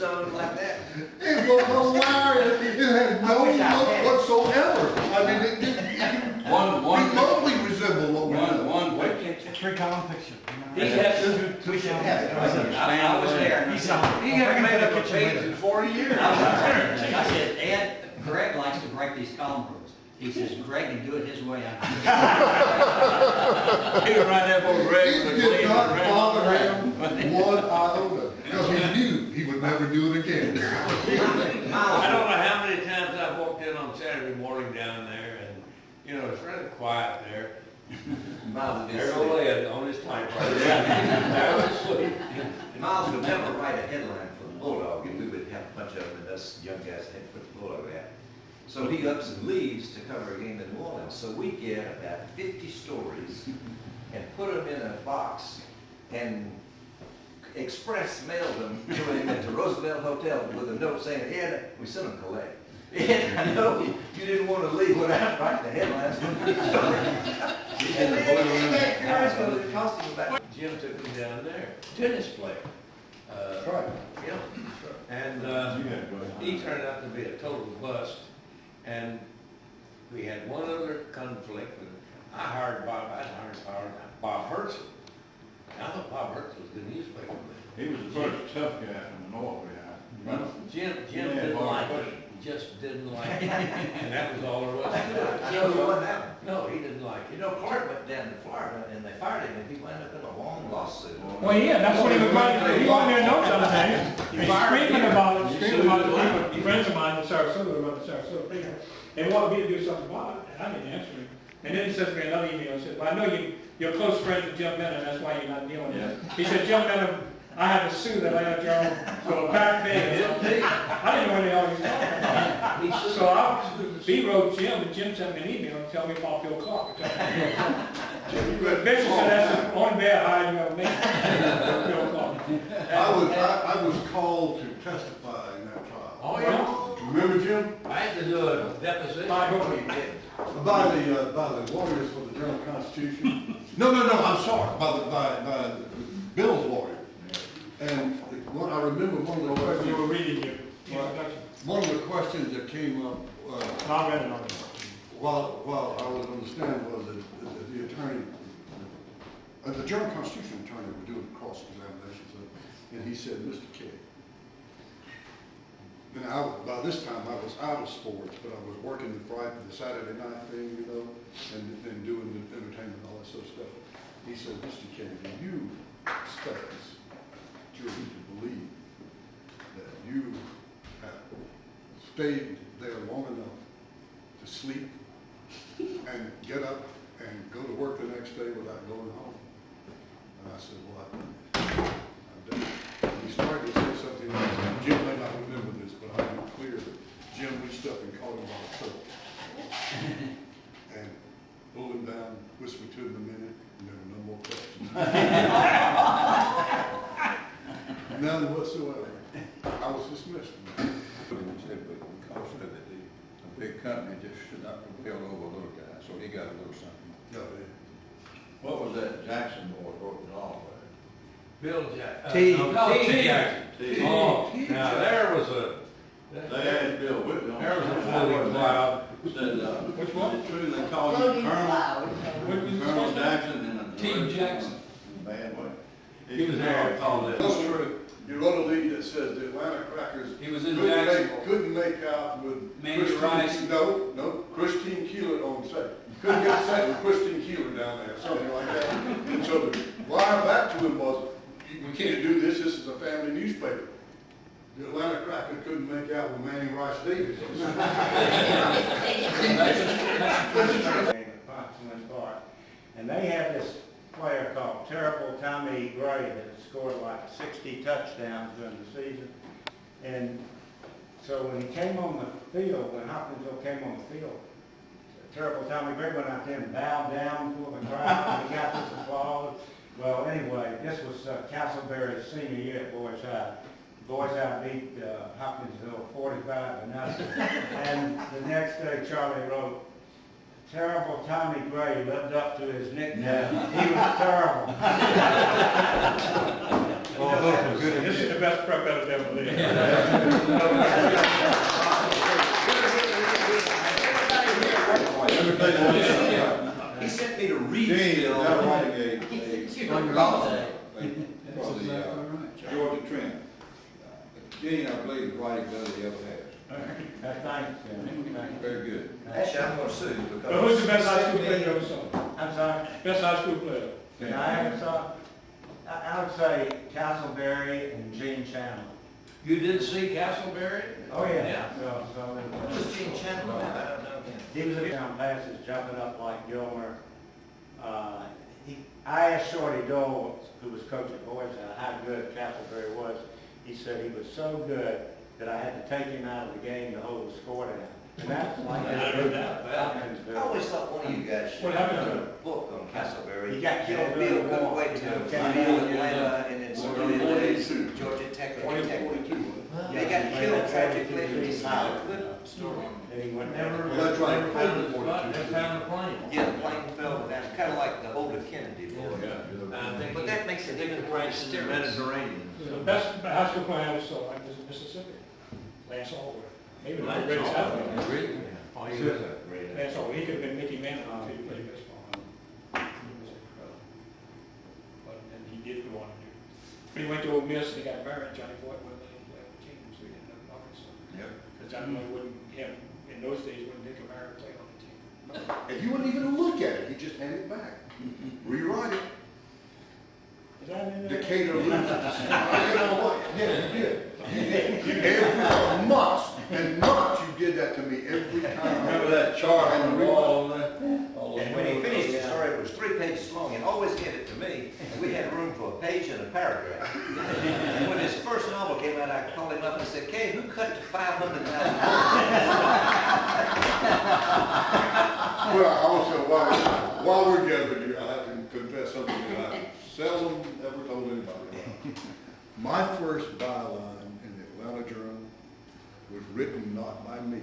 sung like that. It was hilarious. It had no look whatsoever. I mean, it remotely resembled what we did. Three-column picture. He has, we should have it. I was there. He hadn't made up a page in 40 years. I said, Ed, Greg likes to break these column rules. He says, Greg can do it his way. He would write that for Greg. It did not bother him one iota, because he knew he would never do it again. I don't know how many times I've walked in on Saturday morning down there, and, you know, it's rather quiet there. There's no lead on his typewriter. Miles would never write a headline for the Bulldog, and we would have a bunch of them, and us young guys had to put the Bulldog out. So he ups and leaves to cover a game in New Orleans. So we get about 50 stories and put them in a box and express mail them to him at the Roosevelt Hotel with a note saying, Ed, we sent them collect. Ed, I know you didn't want to leave without writing the headlines. And it cost him about. Jim took him down there, tennis player. Right. Yeah. And he turned out to be a total bust. And we had one other conflict. I hired Bob Hertz. I thought Bob Hertz was a good newspaper man. He was the first tough guy from the north we had. Jim didn't like it. He just didn't like it. And that was all there was to it. So he wasn't out. No, he didn't like it. You know, Clark went down to Florida and they fired him and he wound up in a long lawsuit. Well, yeah, that's what he was going to do. He wanted me to know something. He's screaming about it, people, friends of mine in Sarasota, about the Sarasota people. They wanted me to do something about it, and I didn't answer him. And then he sends me another email and said, well, I know you're close friends with Jim Benham, that's why you're not dealing with it. He said, Jim Benham, I have a suit that I had drawn for a back pay. I didn't know what the hell he was talking about. So he wrote Jim, and Jim sent me an email and tell me about Bill Clark. But Bishop said that's the only bad hire you ever made. Bill Clark. I was called to testify in that trial. Oh, yeah? Remember, Jim? I had to do a deposition. By the lawyers for the Journal Constitution. No, I'm sorry, by Bill's lawyer. And what I remember, one of the questions. You were reading your introduction. One of the questions that came up I read it on while I was on the stand was that the attorney, the Journal Constitution attorney, were doing cross-examinations, and he said, Mr. K. And by this time I was out of sports, but I was working the Saturday night thing, you know, and doing the entertainment and all that sort of stuff. He said, Mr. K, do you expect this jury to believe that you have stayed there long enough to sleep and get up and go to work the next day without going home? And I said, well, I've done it. And he started to say something else. Jim may not remember this, but I am clear that Jim reached up and called him on a coat and pulled him down, whispered to him a minute, and there were no more questions. None whatsoever. I was dismissed. Because a big company just should not prevail over a little guy, so he got a little something. No, What was that Jackson boy wrote it all? Bill Jackson. T. T. Jackson. Oh, now there was a. They asked Bill Whitney. There was a floating cloud. Said, Which one? It's true they called you Colonel Jackson and T. Jackson. Bad way. He was there, called it. that's true. You wrote a lead that says the Atlanta Crackers He was in Jacksonville. couldn't make out with Manny Rice. No, Christine Keeler on set. Couldn't get set with Christine Keeler down there, something like that. And so the wire back to him was, we can't do this, this is a family newspaper. The Atlanta Crackers couldn't make out with Manny Rice Davis. And they had this player called Terrible Tommy Gray that had scored like 60 touchdowns during the season. And so when he came on the field, when Hopkinsville came on the field, Terrible Tommy Gray went out there and bowed down before the crowd and he got this applause. Well, anyway, this was Castleberry's senior year at Boys High. Boys High beat Hopkinsville 45-0. And the next day Charlie wrote Terrible Tommy Gray lived up to his nickname. He was terrible. This is the best prep I've ever lived. He sent me to read Gene, still. now writing for the Georgia Trend. Gene, I believe, is writing better than he ever has. Thanks. Very good. Actually, I'm gonna sue because. But who's the best high school player you ever saw? I'm sorry. Best high school player? And I ever saw, I would say Castleberry and Gene Chandler. You did see Castleberry? Oh, yeah. Yeah. Who's Gene Chandler? I don't know him. He was down passes, jumping up like Gilmer. I asked Shorty Dole, who was coaching boys, how good Castleberry was. He said he was so good that I had to take him out of the game to hold the score down. And that's like I heard that. I always thought one of you guys should What have happened done to a book on Castleberry. He got You know, killed be a during the good war. way He to got find killed. Atlanta and then some early days, Georgia Tech and Tech. They got killed tragically in this good story. And he went Never, down. Well, that's right. never found the spot, never found the plane. Yeah, the plane fell down, kind of like the older Kennedy boy. I think But that makes a difference in prices in the steroids. Mediterranean. The best high school player I ever saw was in Mississippi. Lance Alward. Maybe the greatest athlete. Really? Oh, he was a great. Lance Alward, he could have been Mickey Mantle if he played baseball. He was incredible. But then he did go on to do. But he went to Ole Miss and he got married. Johnny Boyd wouldn't let him play on the team, so he ended up in Arkansas. Yep. Because Johnny Boyd wouldn't, in those days, wouldn't take a married play on the team. And he wouldn't even look at it, he just handed it back. Rewrite it. Is that in there? Decatur loses. You know what? Yeah, you did. Every months and months you did that to me every time. Remember that chart on the wall? And when he finished the story, it was 3 pages long, and always gave it to me, and we had room for a page and a paragraph. And when his first novel came out, I called him up and said, "Kay, who cut to 500,000 Well, I also, while we're gathered here, I have to confess something that I seldom ever told anybody about. My first byline in the Atlanta Journal was written not by me,